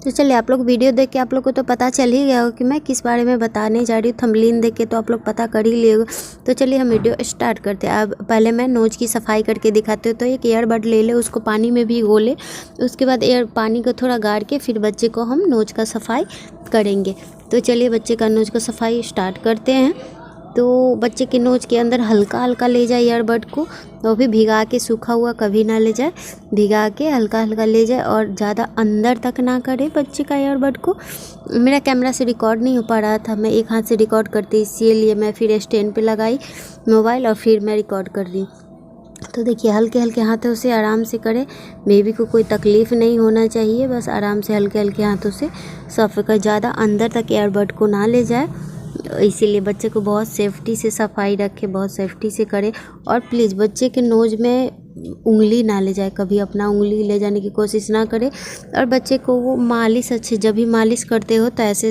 तो चलिए, आप लोग वीडियो देख के आप लोग को तो पता चल ही गया हो कि मैं किस बारे में बताने जा रही हूँ। थंबनेल देख के तो आप लोग पता कर ही लिए हो। तो चलिए हम वीडियो स्टार्ट करते हैं। अब पहले मैं नोज की सफाई करके दिखाती हूँ। तो एक ईयरबड ले ले, उसको पानी में भिगो ले, उसके बाद पानी को थोड़ा गाड़ के फिर बच्चे को हम नोज का सफाई करेंगे। तो चलिए बच्चे का नोज का सफाई स्टार्ट करते हैं। तो बच्चे के नोज के अंदर हल्का हल्का ले जाए ईयरबड को, वो भी भिगा के, सूखा हुआ कभी ना ले जाए, भिगा के हल्का हल्का ले जाए और ज़्यादा अंदर तक ना करे बच्चे का ईयरबड को। मेरा कैमरा से रिकॉर्ड नहीं हो पा रहा था, मैं एक हाथ से रिकॉर्ड करती, इसीलिए मैं फिर स्टैंड पे लगाई मोबाइल और फिर मैं रिकॉर्ड कर रही। तो देखिए हल्के हल्के हाथों से आराम से करें, बेबी को कोई तकलीफ़ नहीं होना चाहिए, बस आराम से हल्के हल्के हाथों से सफ़ाई कर, ज़्यादा अंदर तक ईयरबड को ना ले जाए। इसीलिए बच्चे को बहुत सेफ्टी से सफाई रखे, बहुत सेफ्टी से करे। और प्लीज़ बच्चे के नोज में उंगली ना ले जाए, कभी अपना उंगली ले जाने की कोशिश ना करे। और बच्चे को वो मालिश अच्छे, जब भी मालिश करते हो तो ऐसे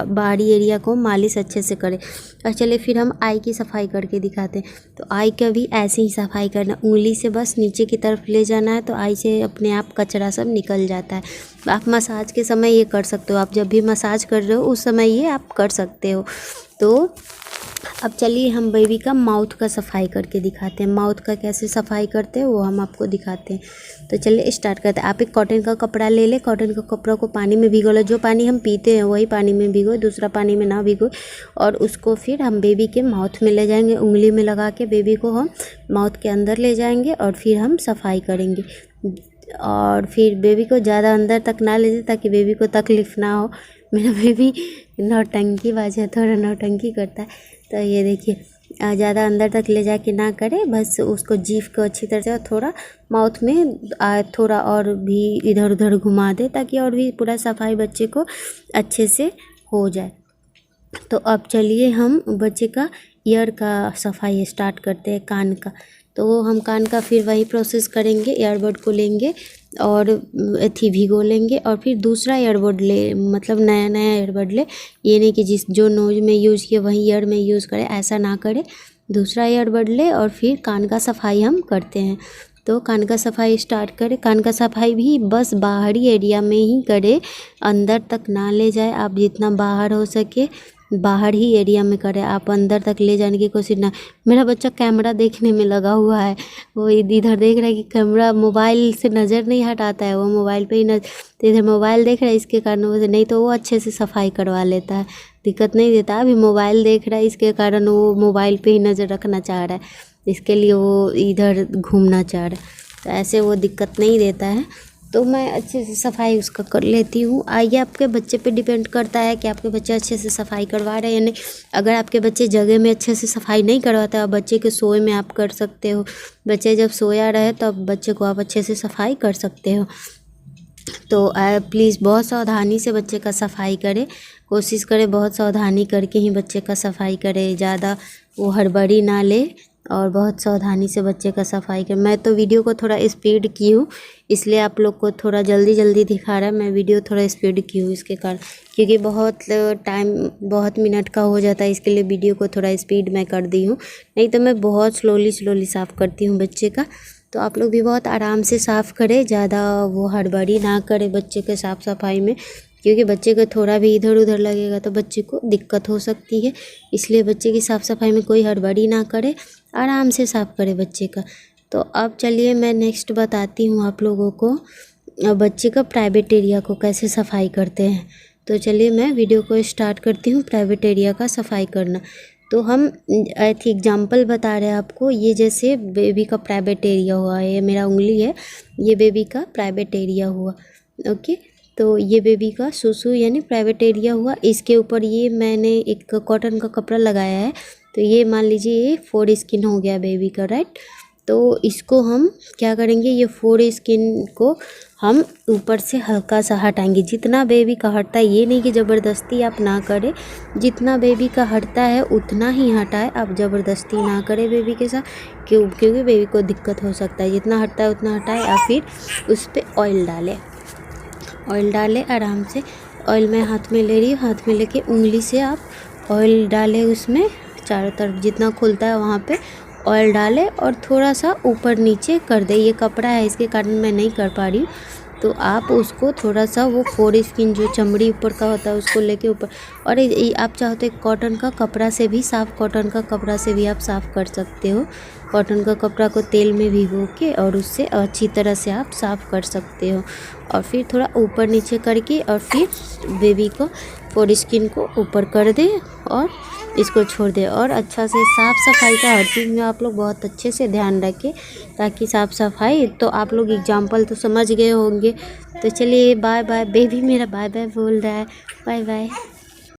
बाहरी एरिया को मालिश अच्छे से करे। और चलिए फिर हम आई की सफाई करके दिखाते हैं। तो आई का भी ऐसे ही सफाई करना, उंगली से बस नीचे की तरफ ले जाना है, तो आई से अपने आप कचरा सब निकल जाता है। आप मसाज के समय ये कर सकते हो, आप जब भी मसाज कर रहे हो उस समय ये आप कर सकते हो। तो अब चलिए हम बेबी का माउथ का सफाई करके दिखाते हैं। माउथ का कैसे सफाई करते हैं वो हम आपको दिखाते हैं। तो चलिए स्टार्ट करते हैं। आप एक कॉटन का कपड़ा ले लें, कॉटन का कपड़ा को पानी में भिगो लो, जो पानी हम पीते हैं वही पानी में भिगो, दूसरा पानी में ना भिगो। और उसको फिर हम बेबी के माउथ में ले जाएंगे, उंगली में लगा के बेबी को हम माउथ के अंदर ले जाएंगे और फिर हम सफाई करेंगे। और फिर बेबी को ज़्यादा अंदर तक ना ले जाए ताकि बेबी को तकलीफ़ ना हो। मेरा बेबी नौटंकीबाज है, थोड़ा नौटंकी करता है। तो ये देखिए ज़्यादा अंदर तक ले जाके ना करे, बस उसको जीभ को अच्छी तरह से थोड़ा माउथ में थोड़ा और भी इधर उधर घुमा दे ताकि और भी पूरा सफाई बच्चे को अच्छे से हो जाए। तो अब चलिए हम बच्चे का ईयर का सफाई स्टार्ट करते हैं, कान का। तो हम कान का फिर वही प्रोसेस करेंगे, ईयरबड को लेंगे और एथी भिगो लेंगे और फिर दूसरा ईयरबड ले, मतलब नया नया ईयरबड ले। ये नहीं कि जो नोज में यूज़ किया वही ईयर में यूज़ करे, ऐसा ना करे। दूसरा ईयरबड ले और फिर कान का सफाई हम करते हैं। तो कान का सफाई स्टार्ट करें। कान का सफाई भी बस बाहरी एरिया में ही करे, अंदर तक ना ले जाए। आप जितना बाहर हो सके बाहर ही एरिया में करें, आप अंदर तक ले जाने की कोशिश ना। मेरा बच्चा कैमरा देखने में लगा हुआ है, वो इधर देख रहा है कि कैमरा, मोबाइल से नज़र नहीं हटाता है, वो मोबाइल पे ही तो इधर मोबाइल देख रहा है, इसके कारण वो, नहीं तो वो अच्छे से सफाई करवा लेता है, दिक्कत नहीं देता। अभी मोबाइल देख रहा है, इसके कारण वो मोबाइल पे ही नज़र रखना चाह रहा है, इसके लिए वो इधर घूमना चाह रहा है। तो ऐसे वो दिक्कत नहीं देता है, तो मैं अच्छे से सफाई उसका कर लेती हूँ। आइए, आपके बच्चे पे डिपेंड करता है कि आपके बच्चे अच्छे से सफाई करवा रहे हैं या नहीं। अगर आपके बच्चे जगह में अच्छे से सफाई नहीं करवाते, आप बच्चे के सोए में आप कर सकते हो। बच्चे जब सोया रहे तब बच्चे को आप अच्छे से सफाई कर सकते हो। तो प्लीज़ बहुत सावधानी से बच्चे का सफाई करें, कोशिश करें बहुत सावधानी करके ही बच्चे का सफाई करें, ज़्यादा वो हड़बड़ी ना ले और बहुत सावधानी से बच्चे का सफाई करें। मैं तो वीडियो को थोड़ा स्पीड की हूँ, इसलिए आप लोग को थोड़ा जल्दी जल्दी दिखा रहा है। मैं वीडियो थोड़ा स्पीड की हूँ इसके कारण, क्योंकि बहुत टाइम, बहुत मिनट का हो जाता है, इसके लिए वीडियो को थोड़ा स्पीड मैं कर दी हूँ। नहीं तो मैं बहुत स्लोली साफ़ करती हूँ बच्चे का। तो आप लोग भी बहुत आराम से साफ़ करें, ज़्यादा वो हड़बड़ी ना करें बच्चे के साफ़ सफाई में, क्योंकि बच्चे को थोड़ा भी इधर उधर लगेगा तो बच्चे को दिक्कत हो सकती है। इसलिए बच्चे की साफ़ सफाई में कोई हड़बड़ी ना करे, आराम से साफ़ करे बच्चे का। तो अब चलिए मैं नेक्स्ट बताती हूँ आप लोगों को बच्चे का प्राइवेट एरिया को कैसे सफाई करते हैं। तो चलिए मैं वीडियो को स्टार्ट करती हूँ, प्राइवेट एरिया का सफाई करना। तो हम एक एग्जाम्पल बता रहे हैं आपको, ये जैसे बेबी का प्राइवेट एरिया हुआ, ये मेरा उंगली है, ये बेबी का प्राइवेट एरिया हुआ, ओके। तो ये बेबी का सुसु यानी प्राइवेट एरिया हुआ। इसके ऊपर ये मैंने एक कॉटन का कपड़ा लगाया है, तो ये मान लीजिए ये 4 स्किन हो गया बेबी का, राइट। तो इसको हम क्या करेंगे, ये 4 स्किन को हम ऊपर से हल्का सा हटाएंगे, जितना बेबी का हटता है। ये नहीं कि ज़बरदस्ती आप ना करें, जितना बेबी का हटता है उतना ही हटाए, आप ज़बरदस्ती ना करें बेबी के साथ, क्योंकि बेबी को दिक्कत हो सकता है। जितना हटता है उतना हटाए। या फिर उस पर ऑयल डालें आराम से। ऑयल मैं हाथ में ले रही हूँ, हाथ में लेके उंगली से आप ऑयल डालें, उसमें चारों तरफ जितना खुलता है वहाँ पे ऑयल डालें और थोड़ा सा ऊपर नीचे कर दे। ये कपड़ा है इसके कारण मैं नहीं कर पा रही हूँ, तो आप उसको थोड़ा सा वो फोर स्किन जो चमड़ी ऊपर का होता है उसको लेके ऊपर, और आप चाहो तो एक कॉटन का कपड़ा से भी कॉटन का कपड़ा से भी आप साफ़ कर सकते हो। कॉटन का कपड़ा को तेल में भिगो के और उससे अच्छी तरह से आप साफ़ कर सकते हो। और फिर थोड़ा ऊपर नीचे करके और फिर बेबी को फोर स्किन को ऊपर कर दे और इसको छोड़ दे। और अच्छा से साफ़ सफाई का हर चीज़ में आप लोग बहुत अच्छे से ध्यान रखें, ताकि साफ़ सफाई तो आप लोग एग्जाम्पल तो समझ गए होंगे। तो चलिए बाय बाय, बेबी मेरा बाय बाय बोल रहा है, बाय बाय।